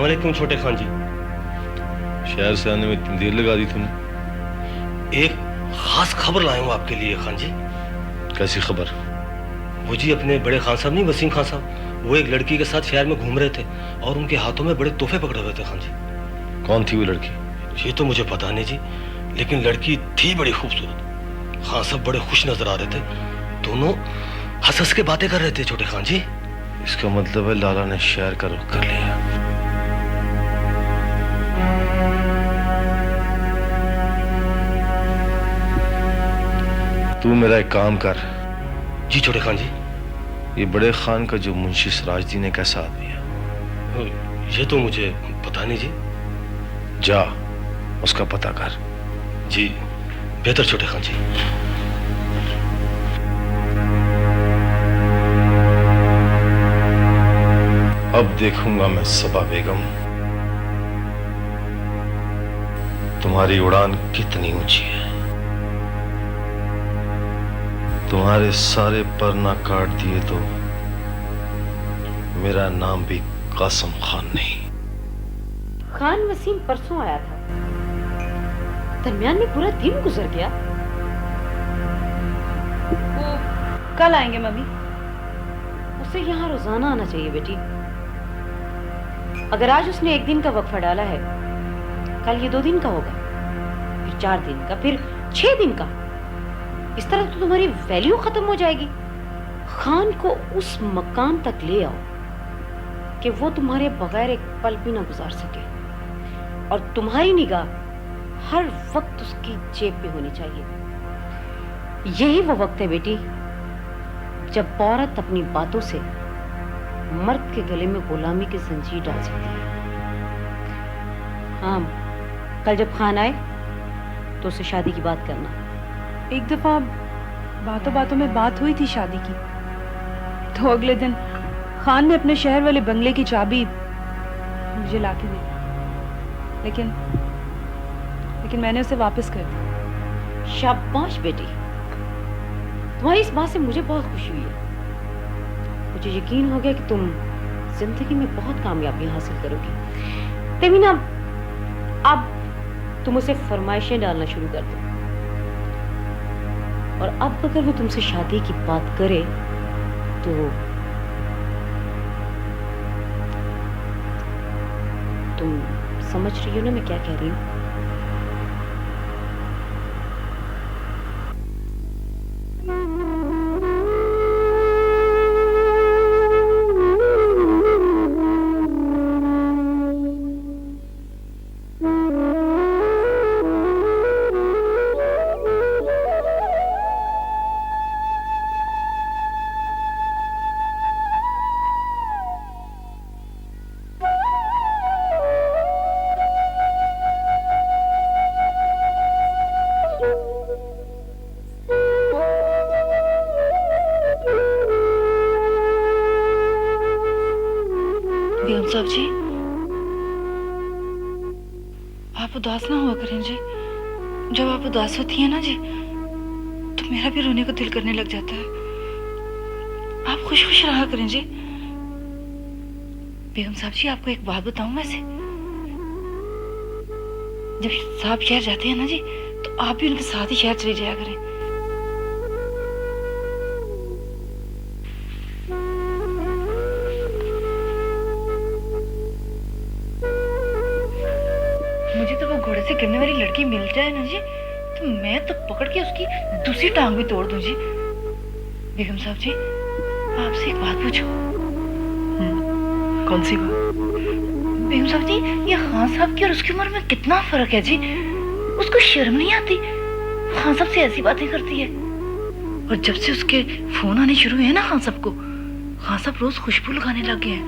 वालेकुम छोटे खान जी। शहर से आने में इतनी देर लगा दी तुमने? एक खास खबर लाया हूं आपके लिए खान जी। कैसी खबर? वो जी अपने बड़े खान साहब नहीं, वसीम खान साहब, वो एक लड़की के साथ शहर में घूम रहे थे और उनके हाथों में बड़े तोहफे पकड़े हुए थे खान जी। कौन थी वो लड़की? ये तो मुझे पता नहीं जी, लेकिन लड़की थी बड़ी खूबसूरत। खान साहब बड़े खुश नजर आ रहे थे, दोनों हंस हंस के बातें कर रहे थे छोटे खान जी। इसका मतलब है लाला ने शहर का रुख कर लिया। तू मेरा एक काम कर। जी छोटे खान जी। ये बड़े खान का जो मुंशी सिराजुद्दीन है कैसा आदमी है? ये तो मुझे पता नहीं जी। जा उसका पता कर। जी बेहतर छोटे खान जी। अब देखूंगा मैं सबा बेगम तुम्हारी उड़ान कितनी ऊंची है। तुम्हारे सारे पर ना काट दिए तो मेरा नाम भी कासिम खान नहीं। खान वसीम परसों आया था, दरमियान में पूरा दिन गुजर गया। वो कल आएंगे मम्मी। उसे यहाँ रोजाना आना चाहिए बेटी। अगर आज उसने एक दिन का वक्फा डाला है, कल ये 2 दिन का होगा, फिर 4 दिन का, फिर 6 दिन का। इस तरह तो तुम्हारी वैल्यू खत्म हो जाएगी। खान को उस मकाम तक ले आओ कि वो तुम्हारे बगैर एक पल भी ना गुजार सके, और तुम्हारी निगाह हर वक्त उसकी जेब पे होनी चाहिए। यही वो वक्त है बेटी जब औरत अपनी बातों से मर्द के गले में गुलामी की जंजीर डाल सकती है। हाँ, कल जब खान आए तो उसे शादी की बात करना। एक दफा बातों बातों में बात हुई थी शादी की, तो अगले दिन खान ने अपने शहर वाले बंगले की चाबी मुझे लाके दी, लेकिन मैंने उसे वापस कर दी। शाबाश बेटी, तुम्हारी इस बात से मुझे बहुत खुशी हुई है। मुझे यकीन हो गया कि तुम जिंदगी में बहुत कामयाबी हासिल करोगी। तमीना, अब तुम उसे फरमाइशें डालना शुरू कर दो, और अब अगर वो तुमसे शादी की बात करे तो तुम समझ रही हो ना मैं क्या कह रही हूँ? साहब जी, आप उदास ना हुआ करें जी। जब आप उदास होती हैं ना जी, तो मेरा भी रोने को दिल करने लग जाता है। आप खुश खुश रहा करें जी। बेगम साहब जी, आपको एक बात बताऊं वैसे, जब साहब शहर जाते हैं ना जी, तो आप भी उनके साथ ही शहर चले जाया करें। मुझे तो वो घोड़े से गिरने वाली लड़की मिल जाए ना जी, तो मैं तो पकड़ के उसकी दूसरी टांग भी तोड़ दूं जी। बेगम साहब जी, आपसे एक बात पूछूं? कौन सी बात? बेगम साहब जी, ये खान साहब की और उसकी उम्र में कितना फर्क है जी। उसको शर्म नहीं आती, खान साहब से ऐसी बातें करती है। और जब से उसके फोन आने शुरू हुए हैं ना खान साहब को, खान साहब रोज खुशबू लगाने लग गए हैं।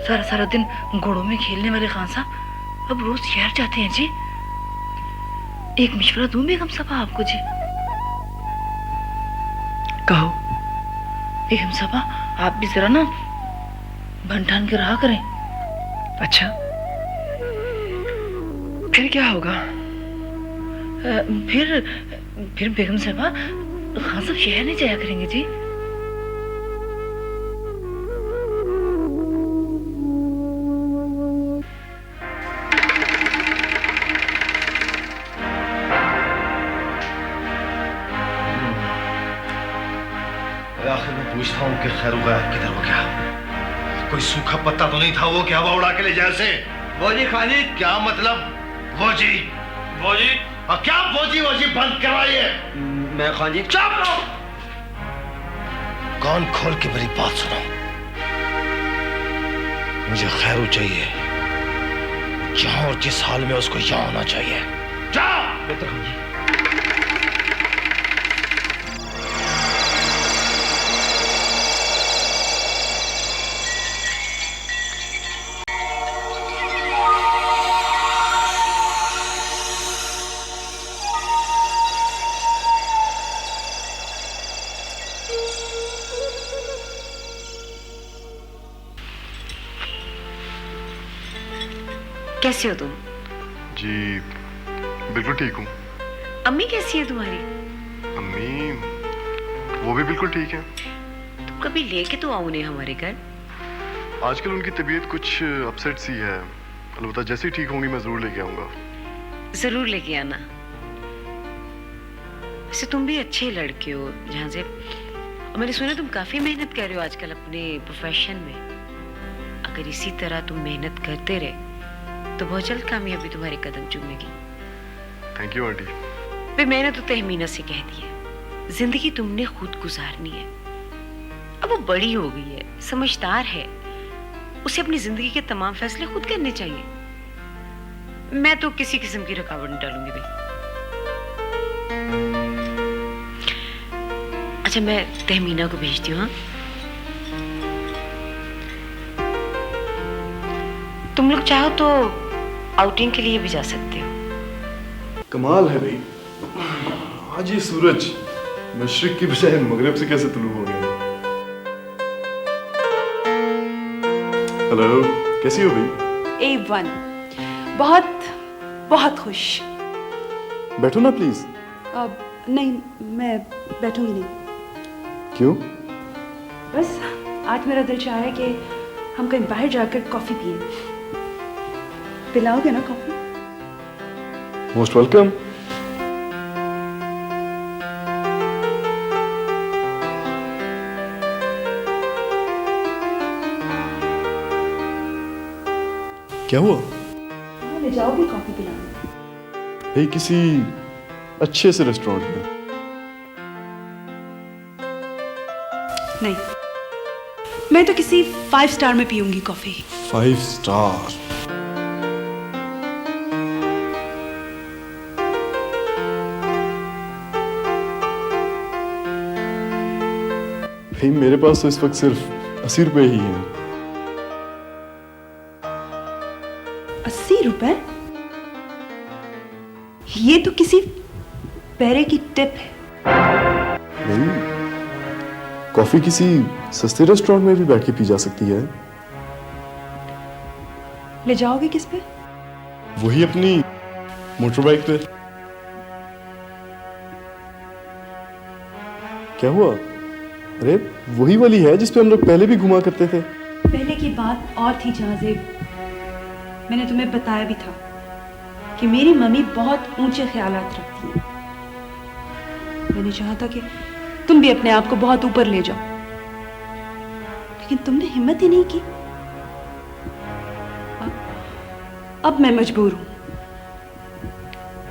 सारा सारा दिन घोड़ों में खेलने वाले खान साहब अब रोज शहर जाते हैं जी। एक मशवरा दूं बेगम साहब आपको जी? कहो। बेगम साहब, आप भी जरा ना बन ठान के रहा करें। अच्छा, फिर क्या होगा? फिर बेगम साहबा, खान साहब शहर नहीं जाया करेंगे जी। पूछता हूँ कि खैर गायब किधर हो गया? कोई सूखा पत्ता तो नहीं था वो कि हवा उड़ा के ले जाए उसे? वो जी खान जी। क्या मतलब वो जी? वो जी और क्या वो जी बंद करवाइए। मैं खान जी। चुप रहो। कान खोल के मेरी बात सुनो। मुझे खैरू चाहिए, जहां और जिस हाल में उसको यहां होना चाहिए। जाओ। बेहतर खान जी। कैसे हो तुम? जी बिल्कुल ठीक हूँ। अम्मी कैसी है तुम्हारी? अम्मी वो भी बिल्कुल ठीक है। तुम कभी लेके तो आओ उन्हें हमारे घर। आजकल उनकी तबीयत कुछ अपसेट सी है। अलबत्ता जैसे ही ठीक होंगी मैं जरूर लेके आऊंगा। जरूर लेके आना। वैसे तुम भी अच्छे लड़के हो जहाँ से, और मैंने सुना तुम काफी मेहनत कर रहे हो आजकल अपने प्रोफेशन में। अगर इसी तरह तुम मेहनत करते रहे तो बहुत जल्द कामयाबी तुम्हारे कदम चूमेगी। Thank you aunty. वे मैंने तो तहमीना से कह दिया, जिंदगी तुमने खुद गुजारनी है। अब वो बड़ी हो गई है, समझदार है, उसे अपनी जिंदगी के तमाम फैसले खुद करने चाहिए। मैं तो किसी किस्म की रुकावट नहीं डालूंगी भाई। अच्छा मैं तहमीना को भेजती हूँ। हाँ तुम लोग चाहो तो आउटिंग के लिए भी जा सकते हो। कमाल है भाई, आज ये सूरज मशरिक की बजाय मगरिब से कैसे तुलू हो गया। हेलो, कैसी हो भाई? A1 बहुत बहुत खुश। बैठो ना प्लीज। अब नहीं, मैं बैठूंगी नहीं। क्यों? बस आज मेरा दिल चाह रहा है कि हम कहीं बाहर जाकर कॉफी पिए। पिलाओगे ना कॉफी? Most welcome. क्या हुआ? हाँ, ले जाओगे कॉफी पिलाने? भाई किसी अच्छे से रेस्टोरेंट में। नहीं, मैं तो किसी 5 स्टार में पीऊंगी कॉफी। 5 स्टार? भाई मेरे पास तो इस वक्त सिर्फ 80 रुपए ही हैं। 80 रुपए? ये तो किसी पैरे की टिप है। नहीं, कॉफी किसी सस्ते रेस्टोरेंट में भी बैठ के पी जा सकती है। ले जाओगे किस पे? वही अपनी मोटर बाइक पे। क्या हुआ? अरे वही वाली है जिस पे हम लोग पहले भी घुमा करते थे। पहले की बात और थी जहाज़ेब। मैंने तुम्हें बताया भी था कि मेरी मम्मी बहुत ऊंचे ख्यालात रखती है। मैंने चाहा था कि तुम भी अपने आप को बहुत ऊपर ले जाओ, लेकिन तुमने हिम्मत ही नहीं की। अब मैं मजबूर हूं।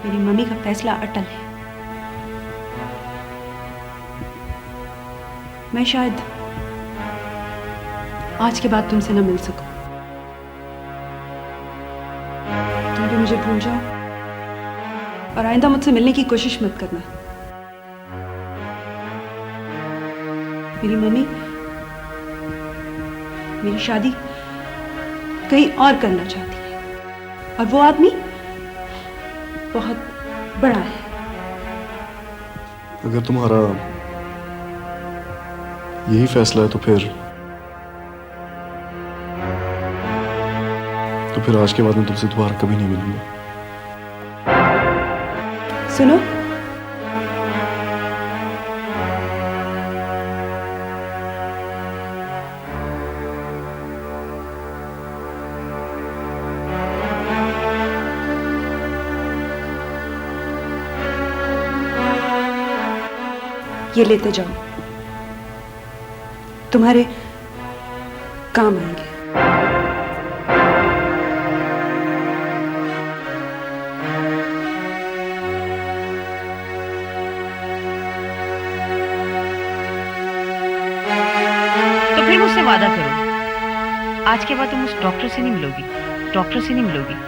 मेरी मम्मी का फैसला अटल है। मैं शायद आज के बाद तुमसे न मिल सकूं। तुम भी मुझे भूल जाओ और आइंदा मुझसे मिलने की कोशिश मत करना। मेरी मम्मी मेरी शादी कहीं और करना चाहती है और वो आदमी बहुत बड़ा है। अगर तुम्हारा यही फैसला है तो फिर आज के बाद मैं तुमसे दोबारा कभी नहीं मिलूंगा। सुनो, ये लेते जाओ। तुम्हारे काम आएंगे। तो फिर मुझसे वादा करो, आज के बाद तुम उस डॉक्टर से नहीं मिलोगी, डॉक्टर से नहीं मिलोगी।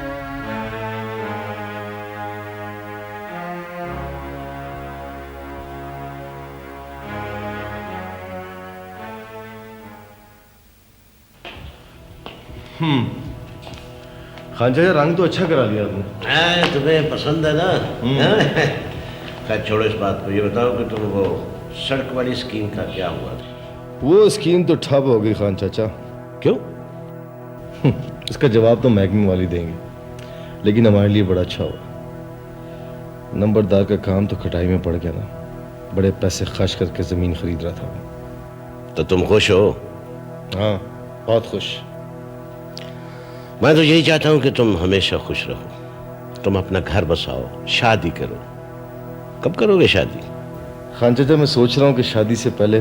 खान चाचा रंग तो अच्छा करा लिया आपने। तुम्हें पसंद है ना? खैर छोड़ो इस बात को, ये बताओ कि तुम वो सड़क वाली स्कीम का क्या हुआ? वो स्कीम तो ठप हो गई खान चाचा। क्यों? इसका जवाब तो महकमे वाली देंगे, लेकिन हमारे लिए बड़ा अच्छा हुआ। नंबरदार का काम तो खटाई में पड़ गया ना, बड़े पैसे खर्च करके जमीन खरीद रहा था। तो तुम खुश हो? हाँ, बहुत खुश। मैं तो यही चाहता हूं कि तुम हमेशा खुश रहो, तुम अपना घर बसाओ, शादी करो। कब करोगे शादी? खान चाचा मैं सोच रहा हूं कि शादी से पहले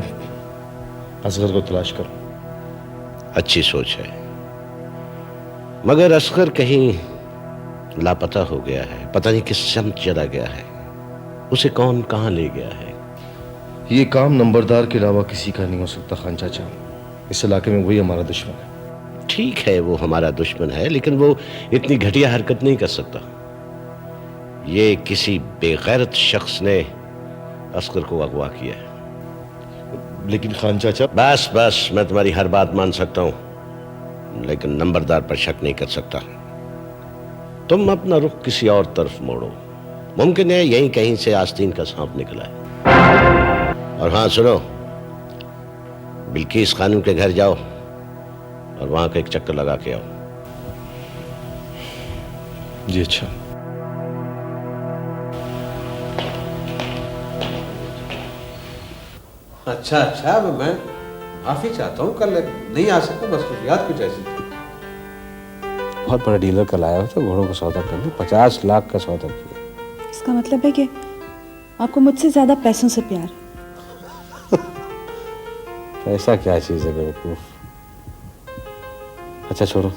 असगर को तलाश करूं। अच्छी सोच है, मगर असगर कहीं लापता हो गया है, पता नहीं किस समझ चला गया है। उसे कौन कहां ले गया है? ये काम नंबरदार के अलावा किसी का नहीं हो सकता खान चाचा। इस इलाके में वही हमारा दुश्मन है। ठीक है, वो हमारा दुश्मन है, लेकिन वो इतनी घटिया हरकत नहीं कर सकता। ये किसी बेगैरत शख्स ने असगर को अगवा किया है। लेकिन खान चाचा। बस बस, मैं तुम्हारी हर बात मान सकता हूं, लेकिन नंबरदार पर शक नहीं कर सकता। तुम अपना रुख किसी और तरफ मोड़ो। मुमकिन है यहीं कहीं से आस्तीन का सांप निकला है। और हाँ सुनो, बिल्किस खानम के घर जाओ और वहां का एक चक्कर लगा के आओ। जी अच्छा। अच्छा अच्छा, मैं माफी चाहता हूँ, कल नहीं आ सकता, बस कुछ याद कुछ ऐसी थी। बहुत बड़ा डीलर कल आया था घोड़ों का सौदा करने, 50 लाख का सौदा किया। इसका मतलब है कि आपको मुझसे ज्यादा पैसों से प्यार है। पैसा क्या चीज है बेवकूफ। अच्छा छोड़ो,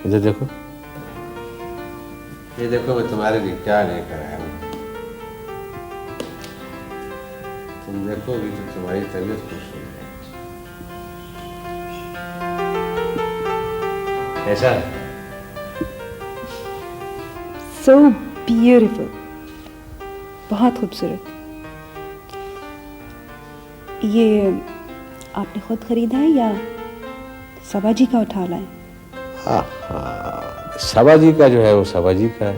इधर देखो, ये देखो मैं तुम्हारे लिए क्या लेकर आया हूँ। तुम देखोगी तो तुम्हारी तबीयत खुश हो जाएगी। कैसा है? So beautiful, बहुत खूबसूरत। ये आपने खुद खरीदा है या सबाजी का उठा लाए? हाँ, सबाजी का जो है वो सबाजी का है,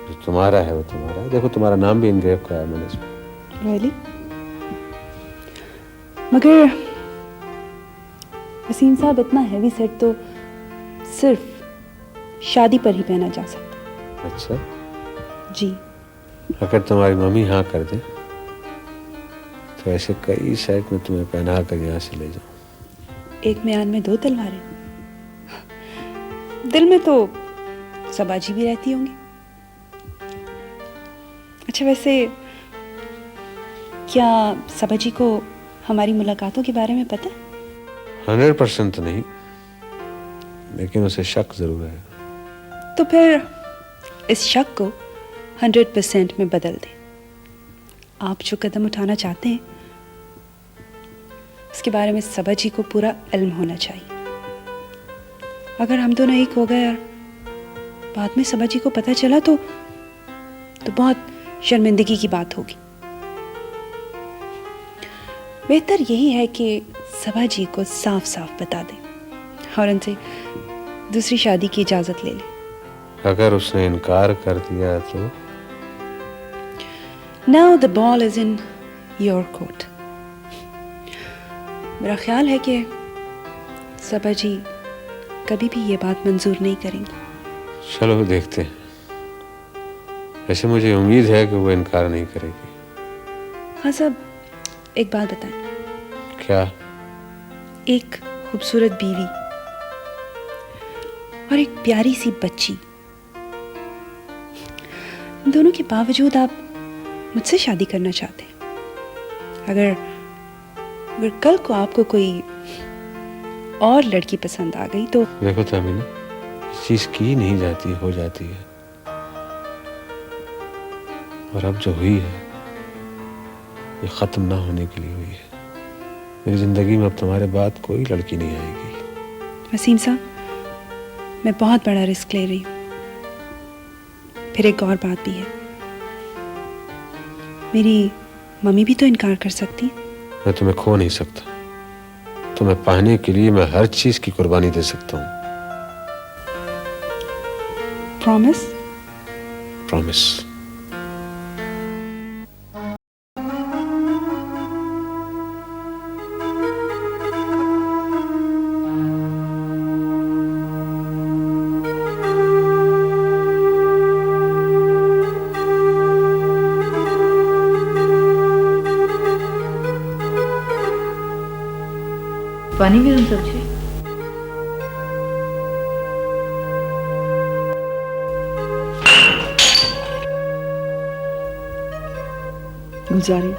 जो तुम्हारा है वो तुम्हारा है। देखो तुम्हारा नाम भी इनग्रेव किया है मैंने इसमें। Really? मगर वसीम साहब, इतना हैवी सेट तो सिर्फ शादी पर ही पहना जा सकता। अच्छा जी। अगर तुम्हारी मम्मी हाँ कर दे तो ऐसे कई सेट में तुम्हें पहना कर यहाँ से ले जाऊं। एक म्यान में 2 तलवारें। दिल में तो सबाजी भी रहती होंगी। अच्छा वैसे क्या सबाजी को हमारी मुलाकातों के बारे में पता है? 100% तो नहीं, लेकिन उसे शक जरूर है। तो फिर इस शक को 100% में बदल दें। आप जो कदम उठाना चाहते हैं उसके बारे में सबाजी को पूरा इल्म होना चाहिए। अगर हम दोनों एक हो गए और बाद में सबाजी को पता चला तो बहुत शर्मिंदगी की बात होगी। बेहतर यही है कि सबाजी को साफ साफ बता दें और उनसे दूसरी शादी की इजाजत ले लें। अगर उसने इनकार कर दिया तो? Now the ball is in your court. मेरा ख्याल है कि सबाजी कभी भी ये बात मंजूर नहीं करेंगी। चलो देखते हैं। वैसे मुझे उम्मीद है कि वो इनकार नहीं करेगी। हाँ साहब, एक बात बताएं। क्या? एक खूबसूरत बीवी और एक प्यारी सी बच्ची, दोनों के बावजूद आप मुझसे शादी करना चाहते हैं। अगर कल को आपको कोई और लड़की पसंद आ गई तो देखो तमीना, इस चीज की नहीं जाती, हो जाती है। और अब जो हुई है ये खत्म ना होने के लिए हुई है। मेरी जिंदगी में अब तुम्हारे बाद कोई लड़की नहीं आएगी। वसीम साहब, मैं बहुत बड़ा रिस्क ले रही हूँ। फिर एक और बात भी है, मेरी मम्मी भी तो इनकार कर सकती। मैं तुम्हें खो नहीं सकता। तुम्हें पाने के लिए मैं हर चीज की कुर्बानी दे सकता हूँ। प्रॉमिस? प्रॉमिस। पानी भी हम सब्जी। गुलजारी,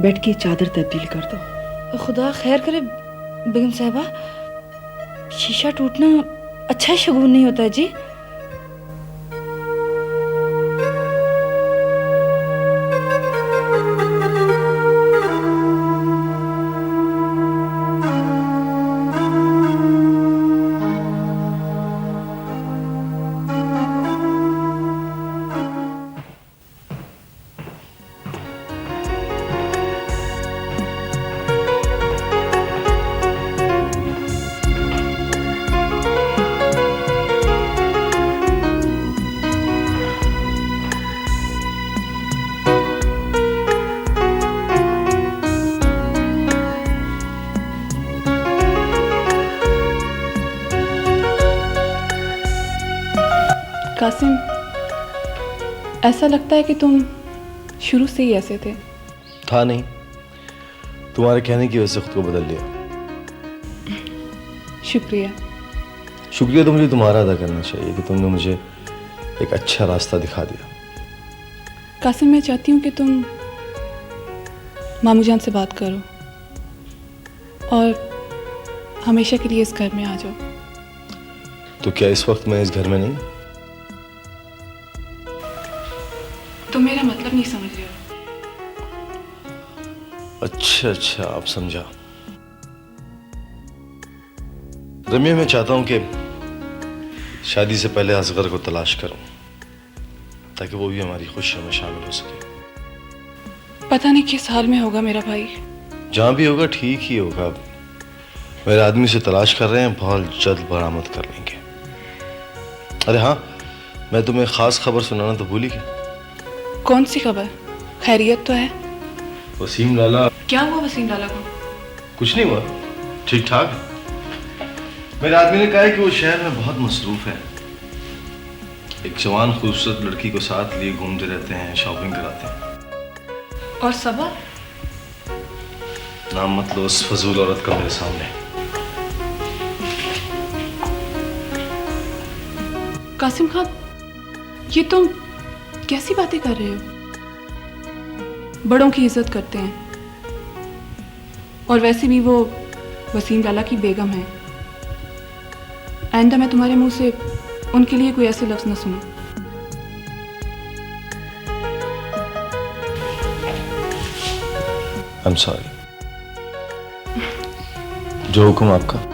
बेड की चादर तब्दील कर दो। खुदा खैर करे बेगम साहबा, शीशा टूटना अच्छा शगुन नहीं होता जी। कासिम, ऐसा लगता है कि तुम शुरू से ही ऐसे थे। था नहीं, तुम्हारे कहने की वजह से खुद को बदल लिया। शुक्रिया। शुक्रिया तो मुझे तुम्हारा अदा करना चाहिए कि तुमने मुझे एक अच्छा रास्ता दिखा दिया। कासिम, मैं चाहती हूँ कि तुम मामू जान से बात करो और हमेशा के लिए इस घर में आ जाओ। तो क्या इस वक्त मैं इस घर में नहीं? तुम मेरा मतलब नहीं समझ रहे हो। अच्छा अच्छा, आप समझा। रम्या, मैं चाहता हूं कि शादी से पहले असगर को तलाश करूं ताकि वो भी हमारी खुशियों में शामिल हो सके। पता नहीं किस हाल में होगा मेरा भाई। जहां भी होगा ठीक ही होगा। मेरे आदमी से तलाश कर रहे हैं, बहुत जल्द बरामद कर लेंगे। अरे हाँ, मैं तुम्हें खास खबर सुनाना तो भूल ही गया। कौन सी खबर? खैरियत तो है? वसीम लाला। क्या हुआ वसीम लाला को? कुछ नहीं हुआ, ठीक ठाक है। मेरे आदमी ने कहा है कि वो शहर में बहुत मसरूफ है। एक जवान खूबसूरत लड़की को साथ लिए घूमते रहते हैं, शॉपिंग कराते हैं। और सबा? नाम मत लो उस फजूल औरत का मेरे सामने। कासिम खान, ये तुम कैसी बातें कर रहे हो? बड़ों की इज्जत करते हैं, और वैसे भी वो वसीम लाला की बेगम है। आइंदा मैं तुम्हारे मुंह से उनके लिए कोई ऐसे लफ्ज न सुनूं। I'm sorry। जो हुक्म आपका।